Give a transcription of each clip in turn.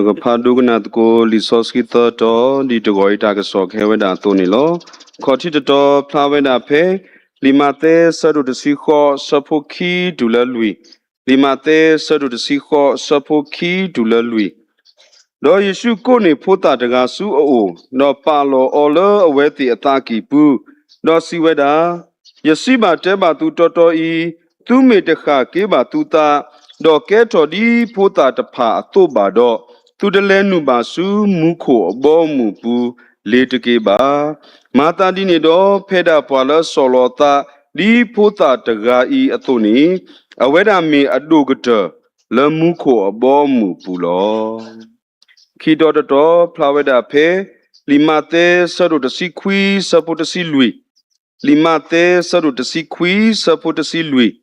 个怕都个那个里索斯基的多，你这个一大个说开为哪多呢咯？考题的多，怕为哪配？里马的十度的时候，十铺起读了累，里马的十度的时候，十铺起读了累。罗耶稣过年普达这个苏哦，罗巴罗奥勒为的大吉布，罗西为达，耶稣把这把都多多伊，都没得哈给把都大，罗给着的普达的帕多把多，都的来努把苏木口包木布，来这个吧，马达的呢多佩达帕勒索罗达，的普达这个伊阿多尼，阿为达米阿多个着，了木口包木布咯。khi đó đó plaveda phe limate saru si khui saput si lui limate saru si khui saput si lui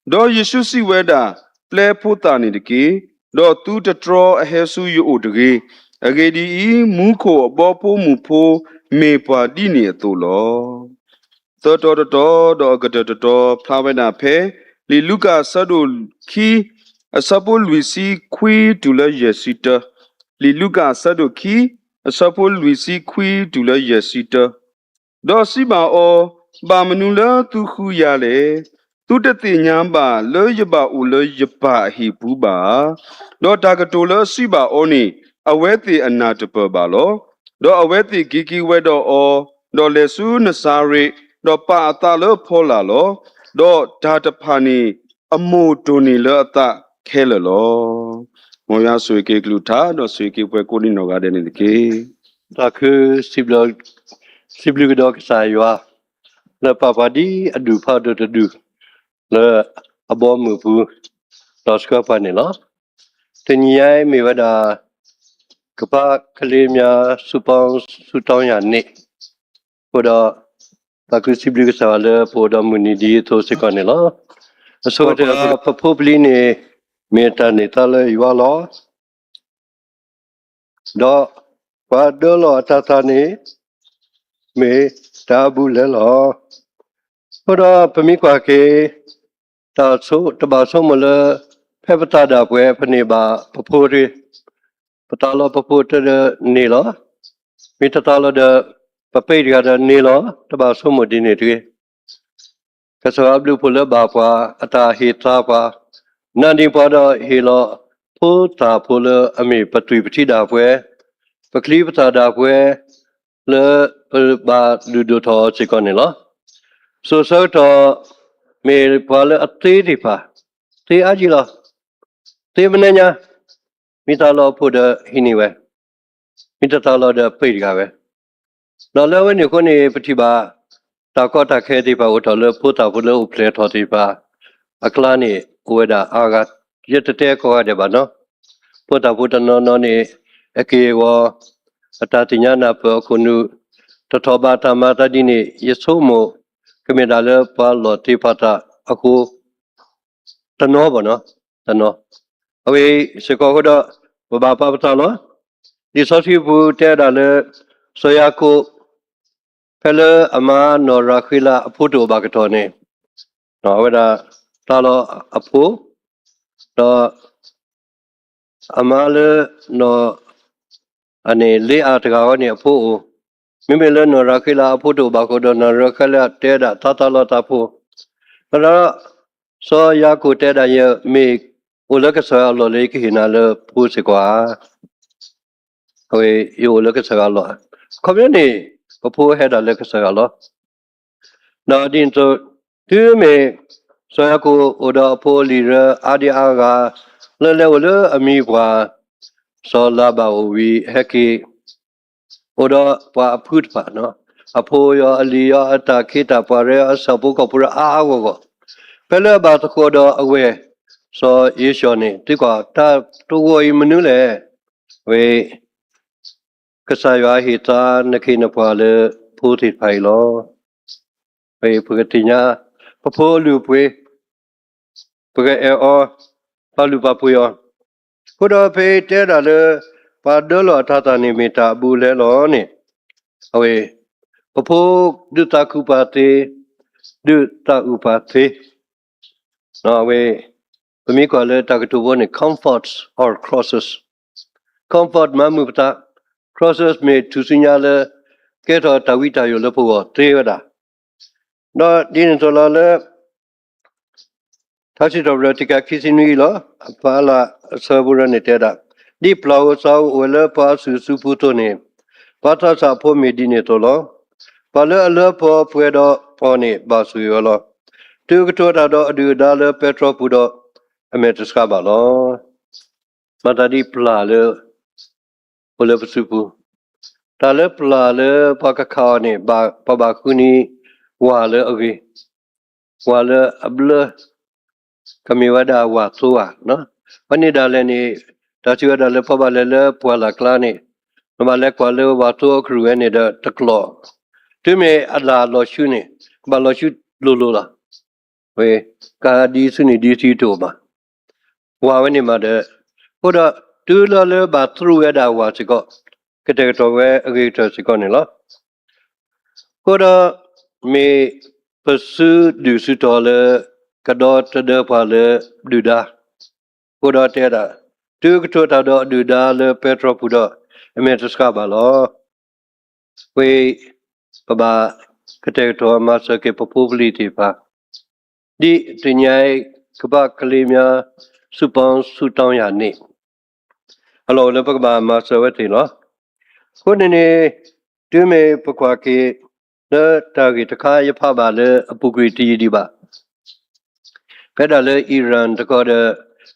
do yesu si weda ple puta ni de ki do tu de tro a hesu yu o de ge age di mu kho bo po mu pho me pa di ni to lo to do ga do plaveda phe li luka saru khi asapo lui si khui tu la yesita li luka sadu ki asapo luisi kui dula yesita do si ba o ba manula tu khu ya le tu de ti nyam ba lo yaba u lo yaba hi bu ba do ta ka to lo si ba o ni awe ti anat pa ba lo do awe ti gigi we do o do le su na sa re do pa ta lo pho la lo do da ta pha ni amo to ni lo ta khe lo Moya suike gluta no suike pue kuni no gade ni ke. Ta ku siblu dog saywa. Le papa di adu pa do du. Le abo mu pu. Dos ka pa ni lo. Tenyai mi wada kapa kalimya supang sutang ya ni. Poda ta ku siblu sa le poda muni di to se ka ni lo. So ta papobli ni meta ni ta le ywa lo. Do pa do lo ta ta ni me tabu le lo poda pami kwa ke ta so ta ba so mo le phe pata da pwe phne ba phopho ri pata lo phopho te ni lo mi ta lo da pa pe ri da ni lo ta ba so mo di ni ti ka so ablu pho le ba kwa ata he ta pa na ni pa da he lo pho ta pho le ami patui pthi da pwe pakli pata da pwe le ba du do tho chi kon ni lo so so to me pa le ati di pa ti a ji lo ti mne nya mi ta lo pho de hini we mi ta lo de pe ga we lo le we ni ko ni pthi ba ta ko ta khe ti pa o to le pho ta pho le o ple tho ti pa akla ni we da a ga ye te ko de ba no pho ta no ni ake wo ata ti nya na pa ko nu to tho ba ta ma ta di ni ye so mo ke me da le pa lo ti pa ta aku ta no ba no ta no awe se ko do ba pa ta lo di so si bu te da le so ya ko pele ama no ra khila aphu to ba ka to ne no we da ta lo aphu do ama le no ane le a ta ga ne aphuမိမိလည်းနော်ရခိလာအဖို့တို့ဘာကိုတော့နော်ရခလာတဲတာတတလတာဖို့ဘလာစောရကိုတဲတာရဲ့မိဦးလကဆာလော်လေးခိနာလဖို့စကွာဟိုယောလကဆာလောခမနေဘဖို့ဟဲတာလကဆာလောနော်ဒီတော့ဒီမေစောရကိုဥဒအဖို့လီရအာဒီအာကလဲလဲဝလအမီကွာစောလာဘာဝီဟက်ကီOda pa put pa no apo yo ali yo ata kita pare asapu ko pura a go pele ba to ko do awe so yesho ni ti ko ta to wo yi manu le we kasa yo hi ta nakhi na pa le phu ti phai lo we phugatinya pho lu pwe pwe e o pa lu pa pwe yo ko do phe te da le pa do lo tha ta ni mi ta bu le lo ni awe pho du ta ku pa te du ta u pa te no awe pami ko le ta ku bo ni comforts or crosses comfort mamupta crosses me to signale keto tawita yo lepo treda no din solale tachi dobratika kisini lo pala sabura neteda di plau sau wala pa su puto ne pata sa po medine to lo pala ala po puedo pone basu yo lo tu to da do adu da le petro pudo ametuska ba lo mata di pla le wala supu ta le pla le pa ka kha ne ba ku ni wa le agi wa le abla kami wada wa soa no pani da le ni ta chi wada le pa ba le pwa la kla ni ma le kwa le wa to kru ne da taklo tu me ala lo shu ni ba lo shu lo la we ka di su ni di si to ba wa we ni ma de ho da tu la le ba thru wada wa chi ko ke te to we agi to chi ko ni lo ho da me pursue du su to le kadot de pa le du da ho da te da tu to ta do du da le petro pu do me to ska ba lo we ba ke te to ma sa ke probability pa di tinyai ka ba kle mya su pon su taw ya ni hello le ba ma sa we ti lo ko ne tu me pa kwa ke na ta ke ta kha ya pha ba le apu gri ti di ba Pedale Iran Dakota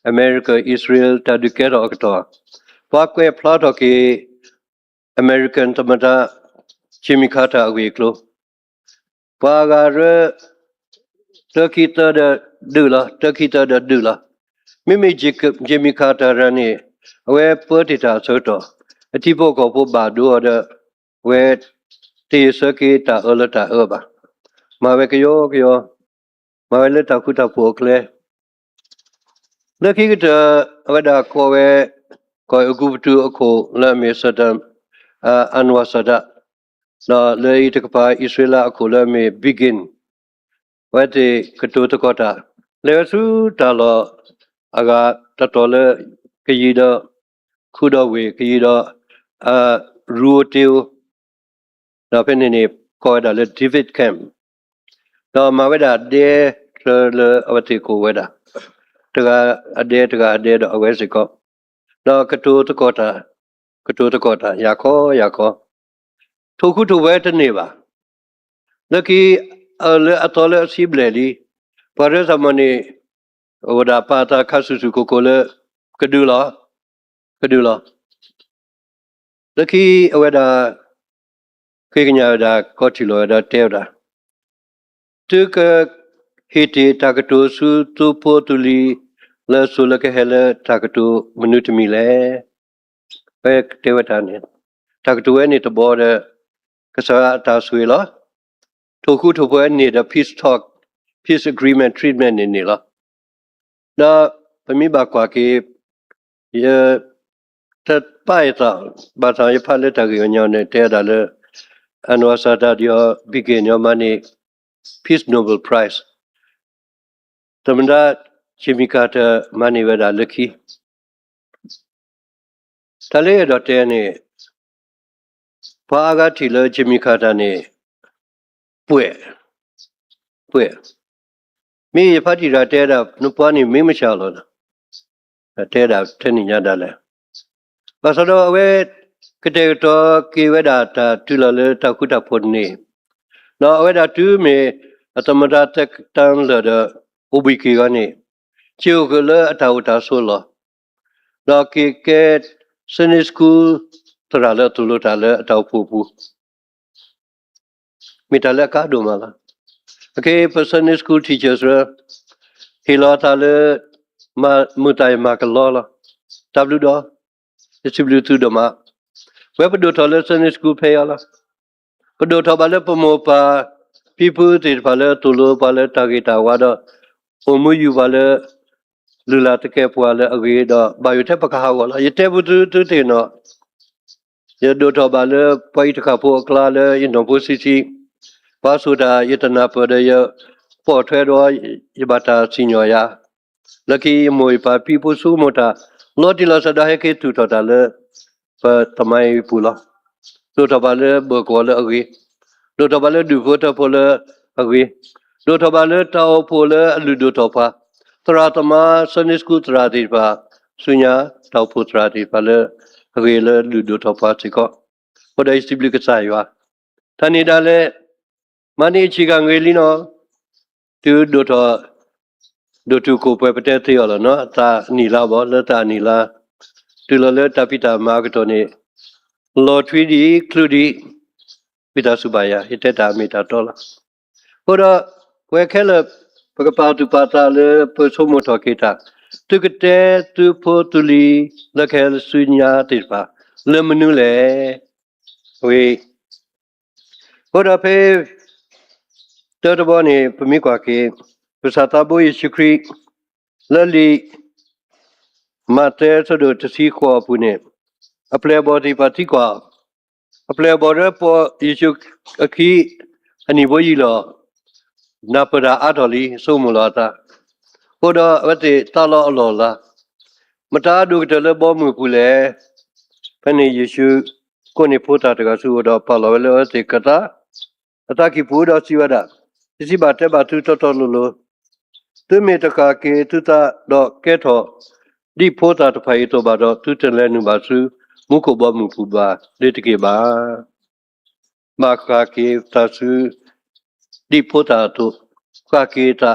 America Israel Tadukero Okto Pakwe Platoki American Tamata Chimikata Awiklo Pagare Turkita the Dula Mimi Jimikata Rani where Purtita Soto a tipo copo badu the where T Circuita Ulata Urba Mavekyo Mawele takuta pokle. Laki kita wada kowe koi ugubutu ako la me sadam anwasada na le itakapa Israela ako la me begin. Wate katuta kota. Le su talo aga tatole kayida kudawe kayida ruotiu na penini koi da le David Camp. Na maweda de le awati ko weda. Taga ade do awesiko. Na katu kota yako. Toku to weta neba. Laki le atole sibledi. Pare samani wada pata kasusu kokole kadula. Laki weda kignya da kotilo da tevda. Tuka hiti takatu su tu potuli la sulaka hele takatu minutimi le pek tewatani takatu ni to border kasa ta suila toku to ni the peace talk peace agreement treatment ni la na pami ba kwa ki ye ta pai ta ba ta ye phale ta ki nyo ne te da le anwasata dio begin your money Peace Nobel Prize. Tamanda Chimikata Manivada Lucky. Tale dotene Paga Tila Chimikata ne Pue. Me party ratera Nupani Mimichalon. A teda Teninadale. Basado away Kateto Kivedata Tulale Takuta Podne. Now, whether to me at a madatek town leader, Ubikigani, Chugula Tauta Sula. Now, Kiket, Sunny School, Tarala Tulutale, Taupupu. Mitaleka Dumala. Okay, for Sunday school teachers, Hilatale Mutai Makalola, Tabluda, Distributu Doma. Where do Toilet Sunday school payala? Pado tabale pomopa people tir pale tulo pale tagita wada umuyu pale lula teke pale agida bayute pakahawala yete butu tutino ye do tabale pait kapo klale inopo sisi pasuda yetana pada ye potredo yibata sinyoya laki moi pa people sumota lotila sadahe ke tutotale pa tamai pula do tabale berkola agi do tabale du vota pola agi do tabale tao pola ludo topa tratama sanisku tradi pa sunya tao putra di pala agi le ludo topa tiko pada istibli kesaywa tani dale mani chigang gelino tu do to do tu ko pe pete te yola no ta ni la bo le ta ni la tu le ta pita ma ko ni lo twi di klu di pita subaya ite ta mi ta to la ko da we khe le pa pa tu pa ta le pe so mo to ke ta tu ke te tu po tu li le khe le su nya ti pa le menu le we ko da pe te to bo ni pa mi kwa ke Pusata bo Yesu Kri lali mate sodo tsi ko pune aple body pati ko aple body po Yesu aki ani bo yi lo na pada adoli so mulata koda wate talo lo la mata du de le bo mu pule pani Yesu ko ni phota ta su do pa lo le te kata ataki pu do si wada isi ba te ba tu to lo tu me ta ka ke tu ta do ke tho di phota ta phai to ba do tu te le nu ba su mu ko ba mu pu ba le te ke ba ma ka ke ta su di phota to ka ke ta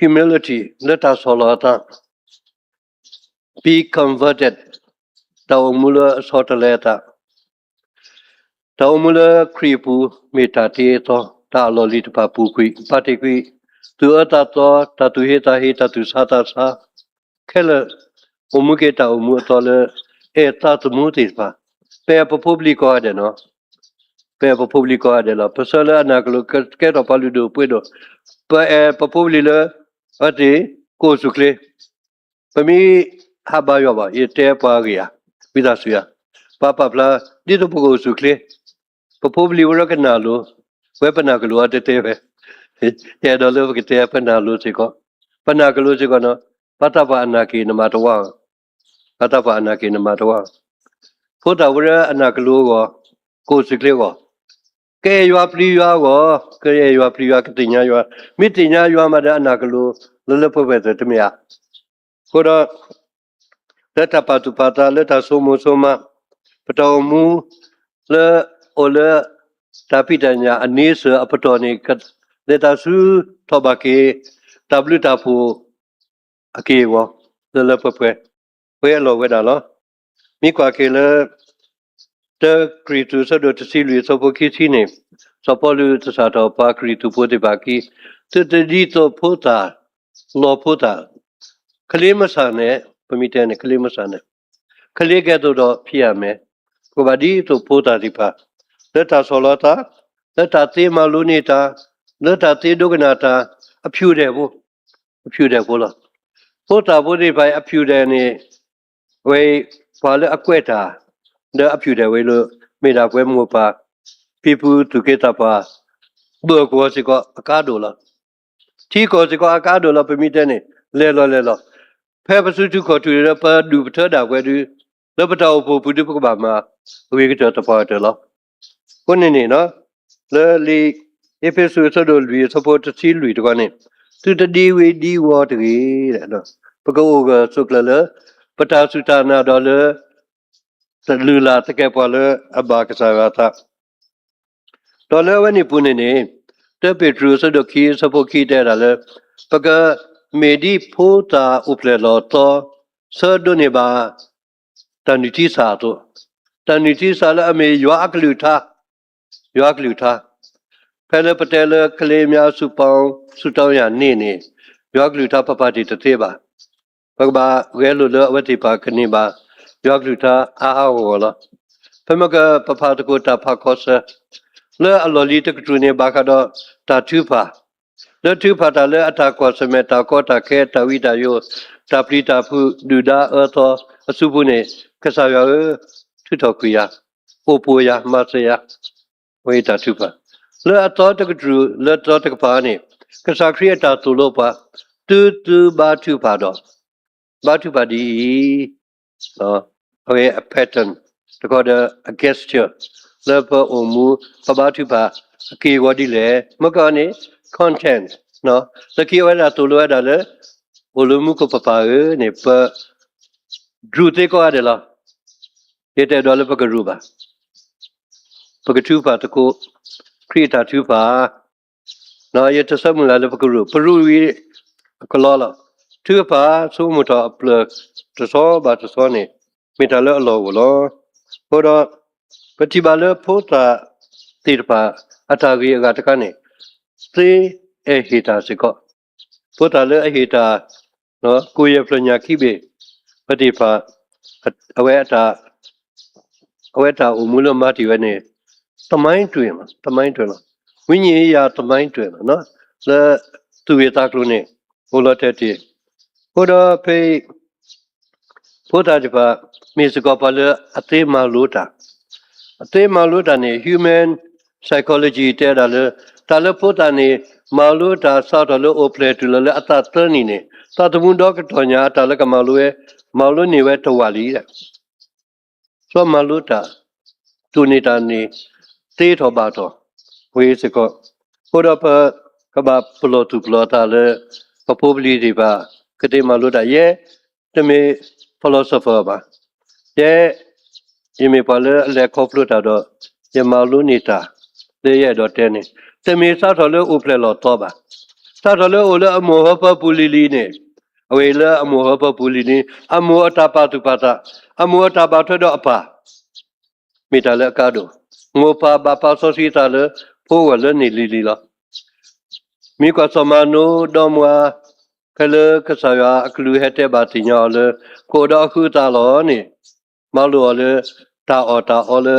humility let us all ta be converted ta mula sota leta ta mula kripu meta te to ta lo li ta pu kui pa te kui tu ata to ta tu he ta tu sa ta sa kele omu ke ta omu to le e ta tu mu ti pa pe po publico ade no pe po publico ade la pe so la na lo ke to pa lu do pu do pe po publico ate ko su kle pe mi ha ba yo ba ye te pa ya bi da su ya pa pa pla di to ko su kle po publico ro ke na lo we pa na lo ate te be ye do lo ke te pa na lo se ko pa na lo se ko no pata pa na ki na ma to wa pata pa na ki na ma to wa pho ta wre ana ka lo ko su kle ko ke ywa pri ywa ko ke ywa pri ywa ke ti nya ywa mi ti nya ywa ma da ana ka lo le pho be te me ya ko da let ta pa tu pa ta let ta so mo so ma pa to mu le o le ta pi ta nya ani se a pa to ni ka let ta su to ba ke w ta phu a ke wo le pho phe we lo we da lo mi kwa ke le te kri tu so do si lui so po ki chi ne so po lu ta sa to pa kri tu po de ba ki te di to pho ta lo pho taကလေးမဆန်နဲ့ပမိတဲနဲ့ကလေးမဆန်နဲ့ကလေးကဲ့သို့တော့ဖြစ်ရမယ်ကိုပါဒီသို့ဖိုးတာဒီပါလက်တာဆောလာတာလက်တာသေးမလူနေတာလက်တာသေးဒုက္ခနာတာအဖြူတယ်ဘို့လားဖိုးတာဘို့ဒီပိုင်အဖြူတယ်နေဝေဘာလဲအကွက်တာတဲ့အဖြူတယ်ဝေလို့မိတာကွဲမှုပါပြပူသူကေတာပါဘောကောစီကအကားဒိုလားတီကောစီကအကားဒိုလားပမိတဲနဲ့လဲလောဖဲပစုတုခေါ်တူရပါဒူပထတာကွဲတူလပတောဖို့ပုဒုပကဘာမှာဝေကတပါတလောကိုနေနေနော်လေလီအဖေဆူဆဒိုလူစပေါ်တစီလူတကနေသူတဒီဝေဒီဝတ်ကြီးတဲ့နော်ပကောကစုကလပတာစုတာနာဒေါ်လသလူလာတကယ်ပေါ်လအဘာကစားတာဒေါ်လဝနေပုနေနေတပေထရဆဒိုခီစပေါ်ခီတဲ့ရလေပကမေဒီဖိုတာဥပလေလောတော့ဆဒိုနေပါတန်တီစာတော့တန်တီစာလည်းအမေရွာကလူထားဖဲလေပတဲလေကလေးများစုပေါင်းစုတောင်းရနေရွာကလူထားပပတိတသေးပါဘကဘာဝဲလိုလဝတိပါခနေပါရွာကလူထားအာဟောလားဖမကပပတကိုတာဖခောဆလေအလော်လီတကထူနေဘာကတော့တာထူပါle tu phata le ata ko semeta ko ta khe ta wi ta yo ta pri ta phu du da tho asu phu ne khasa ya thu tho ku ya o po ya ma se ya we ta tu pha le ato ta ku le to ta pa ne khasa khri ta tu lo pa tu ba tu pha do ba tu pa di okay a pattern they got a gesture le pa omu pa tu pa ki wadi le makani content no the ki wada to lo da le volumu ko pa ne pa dru te ko ade la yete do le pa ka ru ba pa ka tu pa to ko create tu pa no yete samu la le pa ka ru wi ko la tu pa so mu ta plug to so ba to so ne mi ta le lo lo ko do ပတိပါလဖို့တာတိရပါအတာကြီးကတကနေသေအဟိတာစကောဖို့တာလေအဟိတာနော်ကိုရပညာခိဘေပတိပါအဝဲတာအမူလမတိဝနေတမိုင်းတွင်မှာတမိုင်းတွင်လားဝိညာဉ်ရာတမိုင်းတွင်မှာနော်လဲသူရတာကလို့နေဘုလတဲ့တိဘုရားဖေဖို့တာဒီပါမြေစကောပါလေအသေးမလို့တာအသေးမလို့တာနေ human psychology တဲ့တာလေတာလေဖို့တာနေမလို့တာစောက်တယ်လို့ operate လို့လေအတတနေနေတာတမှုတော့တော်ညာတာလေကမလို့ရဲ့မလို့နေဝဲတော်ဝါလီတဲ့ဆိုမလို့တာသူနေတာနေတေးတော်ပါတော့ဝေးစကောဘုရားပကဘာပလောတူပလောတာလေပပိုးပလီဒီပါကတိမလို့တာရဲ့တမေ philosopher ပါရဲ့ယမေပါလေလက်ခေါပလို့တာတော့ယမလို့နေတာလေရဲ့တော့တဲနေတမေစားတော်လေဥပလေလောတော့ပါစားတော်လေဥလေအမောဟပပူလီလီနေအဝေလေအမောဟပပူလီနေအမောအတာပါတူပါတာအမောတာပါထွတ်တော့အပါမိတာလေကားတော့ငိုပါဘာပါဆိုစီတာလေဖိုးဝလေနေလီလီလားမိကစမနိုတော့မွာကလေကစားရအကလူဟတဲ့ပါတင်ရောလေကိုတော့ခုတာလောနေမလို့လေတာအော်လေ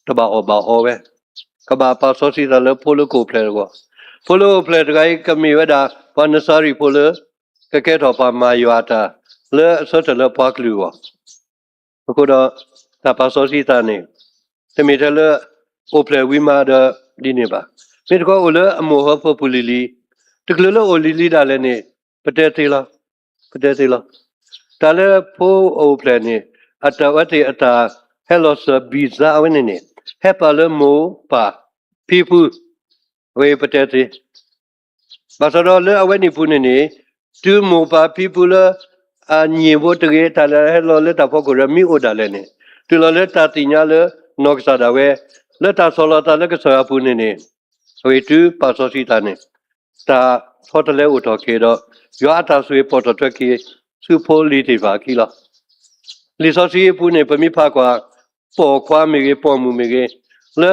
တဘာအော်ဘာအော်ပဲကဘာပါဆိုစီတာလေဖိုးလို့ကိုဖလဲကောဖိုးလို့ဖလဲတခိုင်ကမီဝဒါဘာနစာရီဖိုးလေကကဲတော့ပါမာယွာတာလေဆော့တလေပါကလူကောအခုတော့တာပါဆိုစီတာနေတမီတလေအိုဖလဲဝီမာဒဒီနေပါမြေတကောအိုလေအမောဟဖပူလီလီတကလလေအိုလီလီဒါလည်းနေပတဲသေးလားဒါလည်းဖိုးအိုဖလဲနေအတဝတိအတာဟဲလောဆာဘီဇာဝနေနေဟဲပါလေမိုပါ people ဝေပတဲသေးဘာသာတော့လေအဝနေဖူနေနေတူမိုပါ people အညင်ဖို့တကယ်တာလည်းဟဲလောလေတာဖို့ကိုရမီအိုဒါလည်းနေတူလောလေတာတင်ညာလေနော့ဆာဒါဝဲလက်တာဆောလာတာလည်းကဆောဖူနေနေဝေတူပါစောစီတာနေတာဟောတလဲဥတော်ကေတော့ရွာတာဆွေပေါ်တော်ထွက်ကေစုဖိုးလီတီပါခီလားလီစောစီပူနေပမိဖာကွာပေါ်ခွာမီကေပေါ်မူမီကေလဲ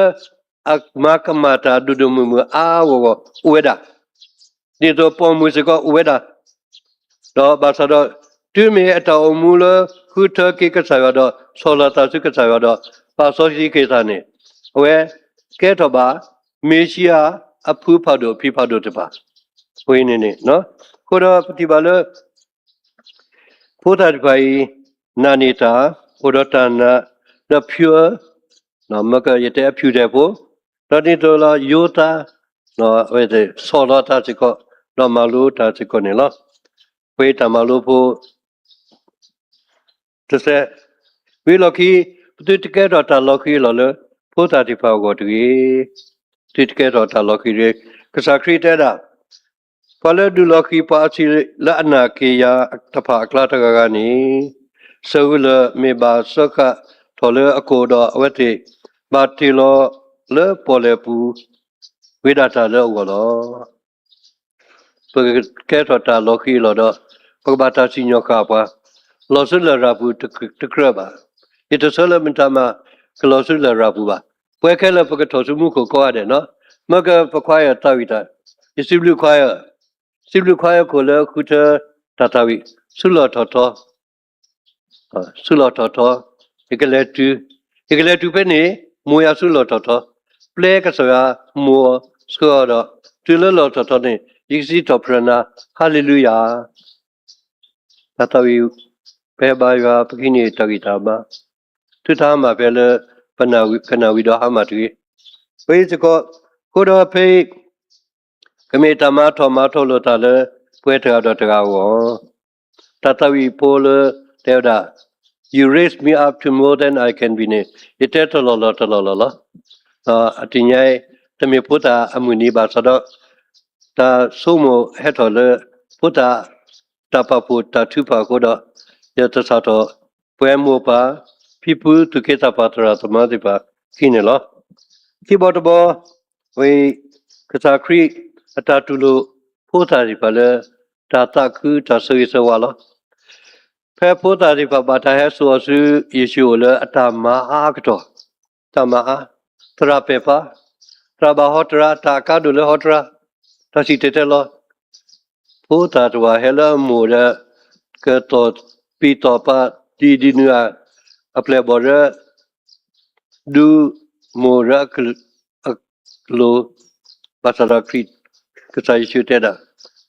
အမကမတာဒုဒမူမူအာဝဝေဒါဒီတော့ပေါ်မူစကောဝေဒါတော့ဘာသာတော့တူမီအတော်မူလခုထကေကဆာရတော့ဆောလာတာစုကဆာရတော့ပါစောစီကေတာနေဝဲကဲတော့ပါမေရှိယာအဖူးဖောက်တော့ဖိဖောက်တော့တပါဝင်းနေနေနော်ကိုတော့ပฏิပါလဖိုးတာတပိုင်နာနေတာဘုရတနာ the pure နော်မကရတဲ့ဖြူတဲ့ဖို့တော့ဒီတော့လာယောတာနော်ဝဲတဲ့ဆောလာတာစကောနော်မလို့တာစကောနေလားဝေးတမလို့ဖို့တစ်ဆက်ဝေးလော်ခီတူတကဲတော့တာလော်ခီလော်လေဖိုးတာဒီဖောက်ကိုတူတူတကဲတော့တာလော်ခီရကစားခရီတဲ့တာဖလဲဒူလော်ခီပါချီလာနာကေယာတဖာကလာတကကနေဆောလမေဘာစခထော်လေအကိုတော့အဝတ်တိဘာတီလောလေပေါ်လေပူဝိဒတာလောလောပကဲတော့တာလော်ခီလောတော့ပကဘာတာစီညောခါပါလောဆလရာဘူးတကရပါဒီတဆလမတမကလောဆလရာဘူးပါပွဲခဲလပကထောစုမှုကိုကောရတယ်နော်မကပခွာရတာဝိတာဒီစီဘလူခွာရကိုလည်းခုထတာတာဝိဆုလောထောဒီကလေးတူပဲနေမူရဆုလောထောပလဲကဆရာမောစကောတော့တူလောထောနေဒီစီတော်ပရနာဟာလေလုယာတာတာဝိဘယ်ပါရပကိနေတဂိတာပါသူသားမှာပဲလေပနာဝိတော့ဟာမတူဝေးစကောကိုတော့ဖေးကမေတမထောမထောလို့တာလေပွဲထတော့တကားဝတတဝီပိုးလေတေဝဒ you raise me up to more than I can be နေရတဲ့တလောလောအတင်ញိုင်တမေဖုတာအမှုနီပါဆိုတော့တာဆုမဟဲ့တော်လေဖုတာတပပူတထုပါကိုတော့ရတဆတော့ပွဲမောပါpeople to get up at the madiba kinelo keyboard bo we kasa kri atatulo phota ri pale data ku ta so so wala phe phota ri pa bata he so su yesu le atama a kto tama a tra pe pa tra ba hotra ta ka do le hotra ta si te lo phota to wa hela mo de ke to pi to pa di nu a aple border do miracle lo pasara krit kasai chuteda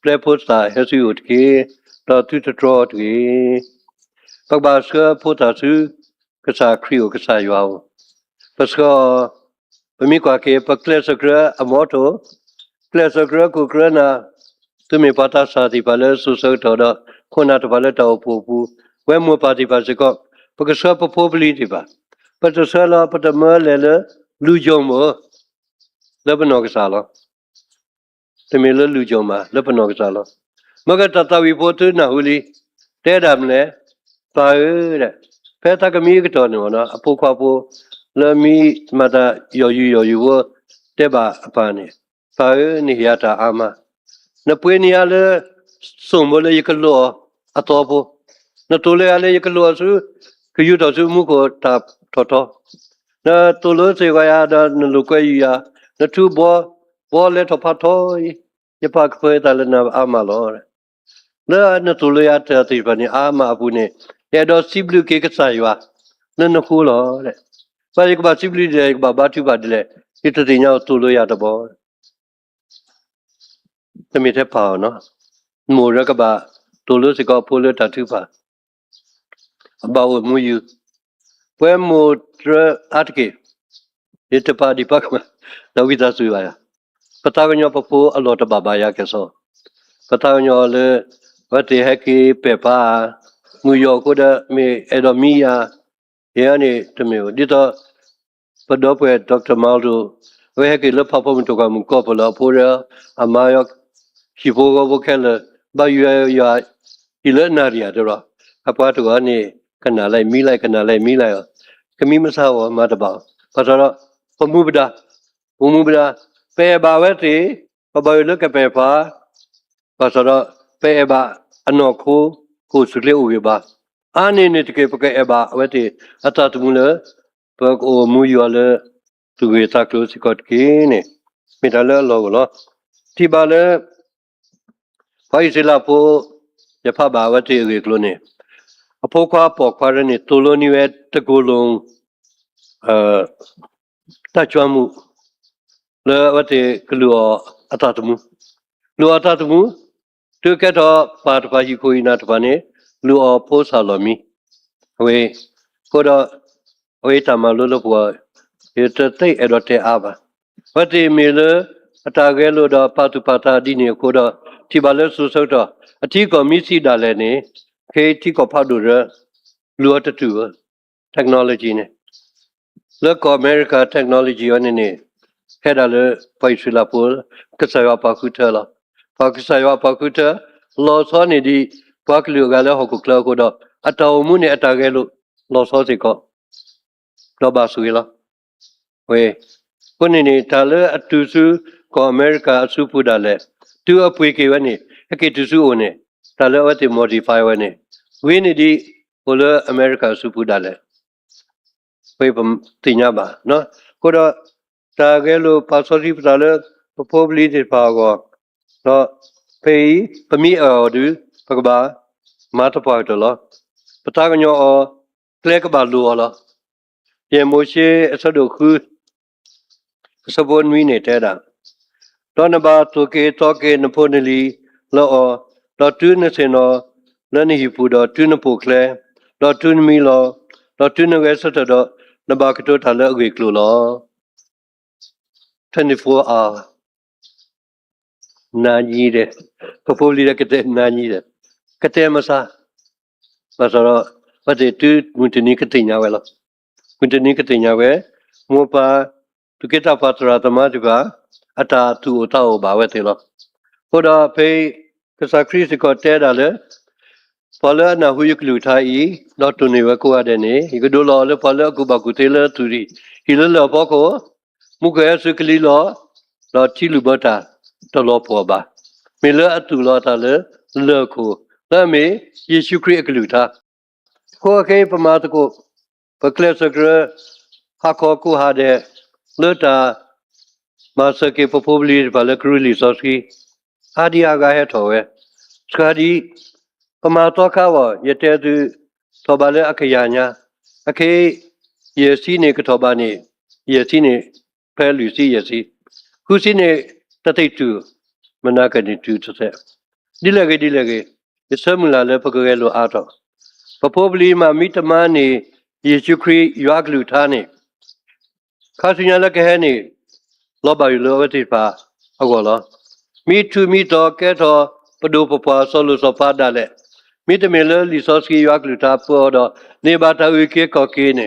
play posta hesiut ke to tu to draw ke pakba ska pota su kasa krio kasa yao pasko pemi kwa ke pakle sakra amoto kle sakra ku krana tumi pata sa di pale su so to da khona to pale to pu pu we mo pa di pa se ko paksa po pobli di ba But sala pada malele lujomo lebano kesalo. Temele lujoma lebano kesalo. Maka tatawi potu na huli tedamne paere. Peta kami ketone wana apokwa po lemi mata yoyu wo teba apane. Pae ni hiata ama. Na pue ni ale sombole yekalo atopo. Na tole ale yekalo su kyu to su muko tap toto na tolo se ga ya da na lu kwe ya na tu bo le to pa to ye pa kwe da le na ama lo na tolo ya ta ti pa ni ama bu ne ye do siblu ke ka sa ya na khu lo le pa ye ba siblu de ba tu ba de le ye ta ti nya tolo ya da bo ta mi te pa no mo ra ka ba tolo se ko po le ta tu pa ba wo mu yu Pue mutra atke itu pa di pak na kita suya patagonyo papu alota babaya keso patagonyo le wati heki pepa muyo koda me edomia yani temeo dito padopwe Dr. Maldo we heki le papa mu toka mu kopola pura amayo hipogo bokela ba ya ile naria dora apa to ani kana lai mi laiကမိမစားဝမတပါဘာသာတော့ဘမှုပဒါပေဘာဝတိဘဘယလကပေပါဘာသာတော့ပေဘာအနောခိုကိုစလေဥရပါအာနေနေတကေပကေဘာဝတိအတတမှုလပကောမူရလသူဝေတာကလို့စကတ်ကင်းနေမိတလလောကလောဒီပါလေဖိုင်စလာဖို့ရဖဘာဝတိရေကလို့နေအဖို့ခွာပေါ်ခွာရနေတူလိုနီဝဲတကူလုံးတချွမ်းမှုလေဝတိကလူအတတမှုလူအတတမှုသူကတော့ပါတပါကြီးကိုနာတပါနေလူအဖို့ဆာလော်မီဝေကိုတော့ဝေတမလို့လို့ပွားရတဲ့အဲ့တော့တဲ့အားပါဝတိမီလအတာကဲလို့တော့ပါတုပါတာဒီနေကိုတော့ဒီပါလဲဆူဆုတ်တော့အထီကောမီစီတာလဲနေခေတီကောဖတ်လို့လူအတတူ technology နဲ့လောက America technology အနေနဲ့ခဲ့တယ်လေပိုက်စလာပိုကစားရပါခုထလာပါကစားရပါခုထလောစောနေဒီဘာကလူကလည်းဟောကလောက်တော့အတော်မှုနဲ့အတာကဲလို့လောစောစီကတော့ဘာဆိုရလားဝေခုနေနေတာလေအတူစုကော America အစုပူတာလေသူအပွေကေဝနေအကေတူစုအိုနေတာလေအတေ modify ဝနေဝင်းနေဒီဟိုလေ America အစုပူတာလေဝေပတင်ညာပါနော်ကိုတော့တာကဲလို့ပါစောစီပတာလေပေါ်ပလီဒီပါကောတော့ပေပမီအော်ဒူပကဘာမာတပွားတယ်လို့ပတာကညောကလက်ကဘာလူော်လားပြေမိုရှိအစဒုခုစဘွန်ဝီနေတဲ့တာတော့နဘာတိုကေနဖိုနလီလောတော့တူးနေစင်တော့လန်ဟီပူတော့တူးနပိုကလဲတော့တူးမီလောတော့တူးနဝဲစတော့နဘာကတိုထားလဲအဝေကလိုလော24 hour နာကြီးတဲ့ပပိုလီရကတဲ့နာကြီးတဲ့ကတဲ့မစားဘာဆိုတော့ ဘာတဲ့တူမွန်တနီကတင်ညာဝဲလားမွန်တနီကတင်ညာဝဲမောပါသူကတာပါတရာတမတူကအတာသူအတောဘာဝဲတယ်လို့ဟိုတော့ဖေးကစားခရစ်ကတဲတာလေဖလာနာဟူယကလူထိုင်တော့တူနေဝကိုရတယ်နေဒီကဒိုလောလေဖလာကူဘကူတေလတူရီဟီလလောဘောကိုမူကဲစကလီလောလောတီလူဘတာတလောပေါ်ပါမေလအတူလောတာလေလောကိုဒါမေယေရှုခရစ်ကလူတာကိုအခေပမာတကိုပကလစကရဟာခေါ်ကိုဟာတဲ့လောတာမာစကေပပိုဘလီဘာလကရူလီဆော့စကီအာဒီယာကဟဲထော်ဝဲစကာဒီပမာတော့ခါဝရတဲ့သူထော်ပါလေအခရာညာအခေယေစီနေကထော်ပါနေယေစီနေဖဲလူစီယေစီခုစီနေတတိတူမနာကနေတူတဲ့ဒီလေကေဒီစမလာလေပကရဲလိုအားတော့ပပိုဘလီမှာမိတမနေယေရှုခရစ်ရွာကလူထားနေခါစညာလကဟဲနေလောဘယူလောဝတိပါအကောလောမိတူမိတော့ကဲတော့ပဒိုပပွားဆောလို့စောဖာဒါလေမိတမေလလီဆောစကီရွာကလူထားပေါ်တော့နေဘာတာဝီကေကောကေနေ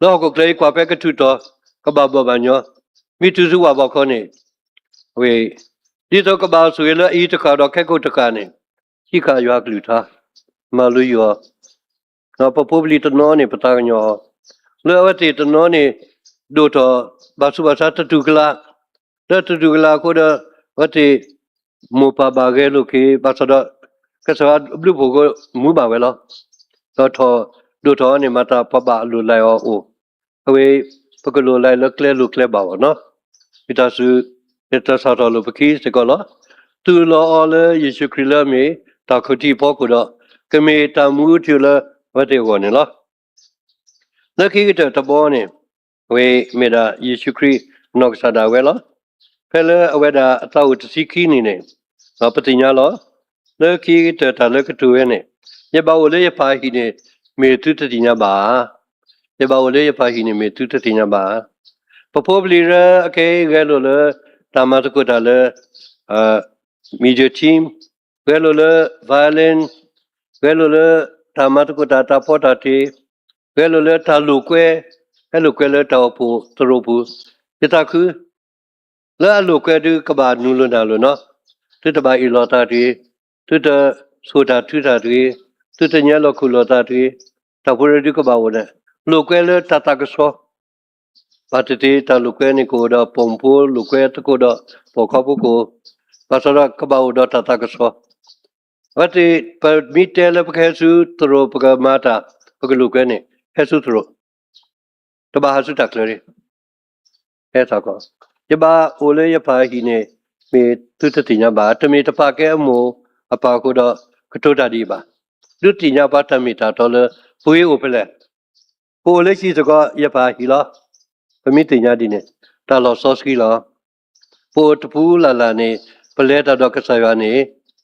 လောကကလေးကွာပဲကထုတော့ကဘာဘဘာညောမိတူစုဝါဘောခေါနေဝေဒီတော့ကဘာဆွေလအီတခါတော့ခက်ကုတ်တကနေခိခါရွာကလူထားမလူယောနော်ပပူပလီတနောနေပတာညောလောဝတိတနောနေဒိုတော့ဘာစုဘာသာတတူကလာကိုတော့ဝတိမူပါဘာဂဲလို့ခေဘာစတော့ကစားဘလူဘောကမူပါဝဲလောတော့ဒိုတော့နေမတာပပလူလိုက်အောအဝေးပကလိုလိုက်လကလဲပါဝနော်မိသားစုတစားတော်လို့ပခိစကောလောသူလောအော်လေယေရှုခရစ်လာမေတာခတိပေါ်ကတော့ကမေတမှုထူလဝတ်တေကောနေလောလက်ခိကတဘောနေဝေမေတာယေရှုခရစ်နော့ဆာဒါဝဲလောဖဲလေအဝဲတာအတောက်တစီခီနေနေပတိညာလောလက်ခိကတလကတူဝဲနေရပါဝလေရဖာဟိနေမေတုတတိညာပါရပါဝလေရဖာဟိနေမေတုတတိညာပါပပိုဘလီရအကေဂဲလိုလေတာမတကုတာလေမီဂျီတီမ်ဂဲလိုလေဗိုင်လင်ဂဲလိုလေတာမတကုတာတာဖောတာတီဂဲလိုလေတာလူကွဲဟဲလိုကွဲလေတောပူတရပူယတခုလဲလူကွဲဒီကဘာနူလနာလို့နော်သူတဘာအီလောတာတီသူတဆိုတာထူတာတီသူတညလောခုလောတာတီတပူရဒီကဘာဝနဲ့လူကွဲလေတတကဆောဘာတီတာလူကွဲနေကိုတော့ပုံပိုးလူကွဲတကိုတော့ပေါ်ခပုကိုဘာစရကဘာဝတော့တတကဆောဝတိပမီတဲလပခဲစုတရောပကမာတာပကလူကွဲနေဟဲစုတရောတဘာစုတက်လေဟဲသာကောယဘာအိုလေယဖာဟိနေမေသူတတိညာဘာတမေတပကဲအမိုအပါကိုတော့ကတုတ္တဒီပါလူတိညာပါတမီတာတော်လေဘွေးကိုဖလဲပိုလေရှိစကောယဖာဟိလောပမိတိညာဒီနေတာလောဆောစကီလောပိုတပူလာလာနေပလဲတာတော့ကဆာယနေ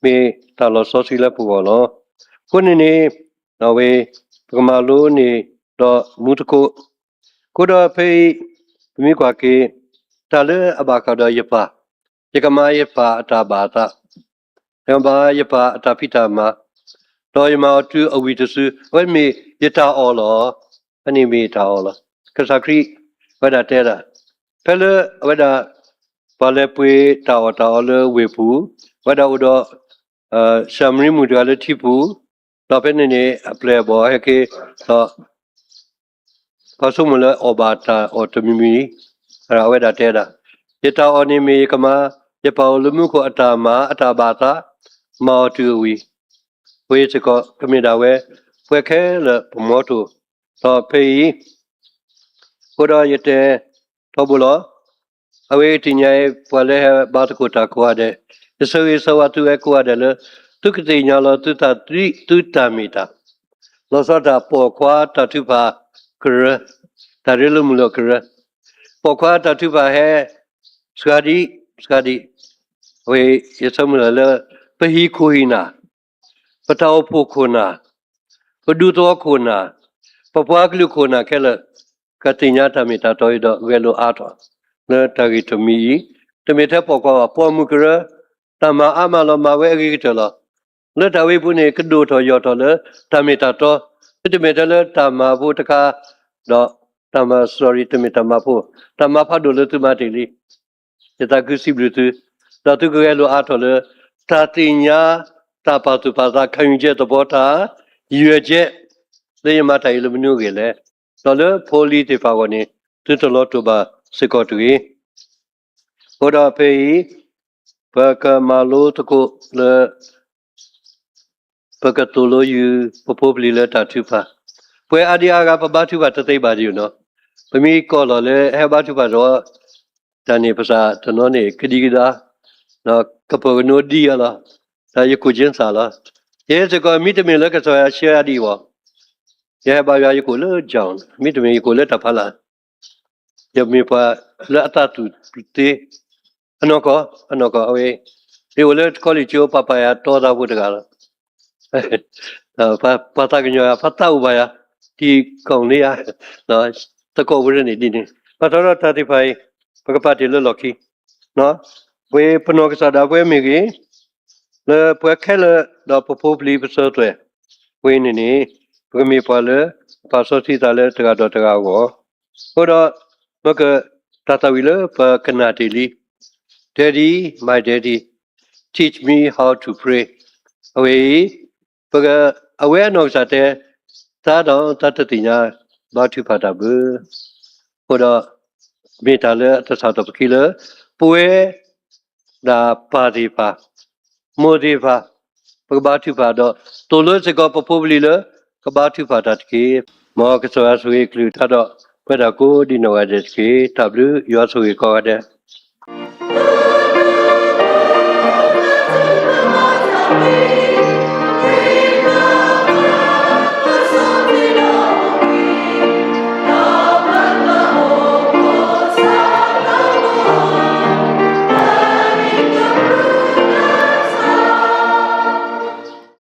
မေတာလောဆောစီလက်ပူဘောလောခုနေနေနော်ဝေပကမာလိုနေတော့မူတကိုတော့ဖေးပမိကွာကေတာလေအဘာကတော့ယပါယကမာယပါအတာဘာတာယဘာယပါအတာဖိတာမတော့ယမတူအဝီတဆူဝဲမေယတာအော်လောအနိမေတာအော်လောကစားခရီဝဒတဲတာဖဲလေဝဒပါလေပွေတာအော်လေဝေဖူဝဒဥတော့ရှမ်ရီမူဒလတိပူတော့ဖဲနေအပလေဘောဟကေတော့ပါဆုမလေအဘာတာအော်တမီမီရာဝဲတာတဲတာယတာအော်နေမီကမာယပါလမှုကိုအတာမအတာဘာတာမောတူဝီဝေချကောကမီဒါဝဲဖွယ်ခဲလပမောတူတော့ဖေးကိုရယတဲ့ထောဘူးလောအဝေးတင်ញဲပွာလေဘာတကိုတာကွာတဲ့ဆိုရစဝတူအကွာတယ်လေသူကတိညာလောသူတာတိသူတာမီတာလောစတာပေါ်ခွာတတုပါကရတာရလူမလို့ကရပေါ်ခွာတတုပါဟဲစကာဒီဝေယစမလလပဟိခိုဟိနာပတောဖို့ခိုနာပဒုတောခိုနာပပွားကလူခိုနာခဲလကတိညာတမီတာတော်ရတော့ဝဲလိုအားတော်လဲတဂီတမီတမီတဲ့ပေါ်ကွာပေါ်မှုကရတမအမလောမဝဲအဂိတလောလက်တဝေပုနေကဒိုတော်ရော်တော်လဲတမီတာတော် တမေတလတမဖို့တကတော့တမ sorry တမေတမဖို့တမဖတ်လို့တမတေလီတကစီဘလူတူဒါတူကဲလိုအားတော်လေတာတင်ညာတာပါတူပါသာခံယူချက်သဘောထားရွယ်ချက်လေမတိုင်လိုမနုကေလေတော်လေဖိုလီတေပါကနေတူတလို့တူပါစကောတူဟိုတော့ဖေးဘကမာလိုတကိုလေဘကတူလိုယူပပိုပလီလေတာတူပါပွဲအဒီယာကပပတူပါတသိပါဒီနော်ပမီကောလောလေဟဲဘတူပါတော့တန်နေပစာတနော်နေကဒီကဒါနော်ကပနိုဒီယလာဒါယခုချင်းစာလားရဲစကမိတမင်လကဆောရရှေအဒီဝရဲဘာရယခုလေကြောင်းမိတမင်ယခုလေတဖလာယမေပါလာတတူတေအနောကောအဝေးဒီဝလေကောလီချိုပပယာတော်တာဖို့တကားလားပါတာကညဖတ်တာဥပါယဒီကောင်လေးရနော်တကောဝရနေဒီနေပတော်35ပကပတ်တယ်လော်ခီနော်ဝေပနောကစားတာပွဲမိကြီးလေပွဲခဲလေတော့ပပိုပလီပစောတွေဝေနေနေပကမီပါလေပါစောစီတာလေတကားတော့တကားကိုဟိုတော့ဘကတတဝီလေပကနာတီလီ Daddy my daddy teach me how to pray အဝေးပကအဝဲနော်စားတဲ့သာတော့တတတိညာဘာသူဖတာဘူးဟိုတော့မေတ္တာလေတဆာတော့ပကိလေပွဲဒါပါဒီပါမိုဒီပါပကဘာသူဖတော့တိုလို့စကပပူပလီလေကဘာသူဖတာတကေမောကဆောဆွေကလူတာတော့ဘယ်တော့ကိုဒီနော်ရတဲ့ကေ W ရွာဆွေခေါ်တဲ့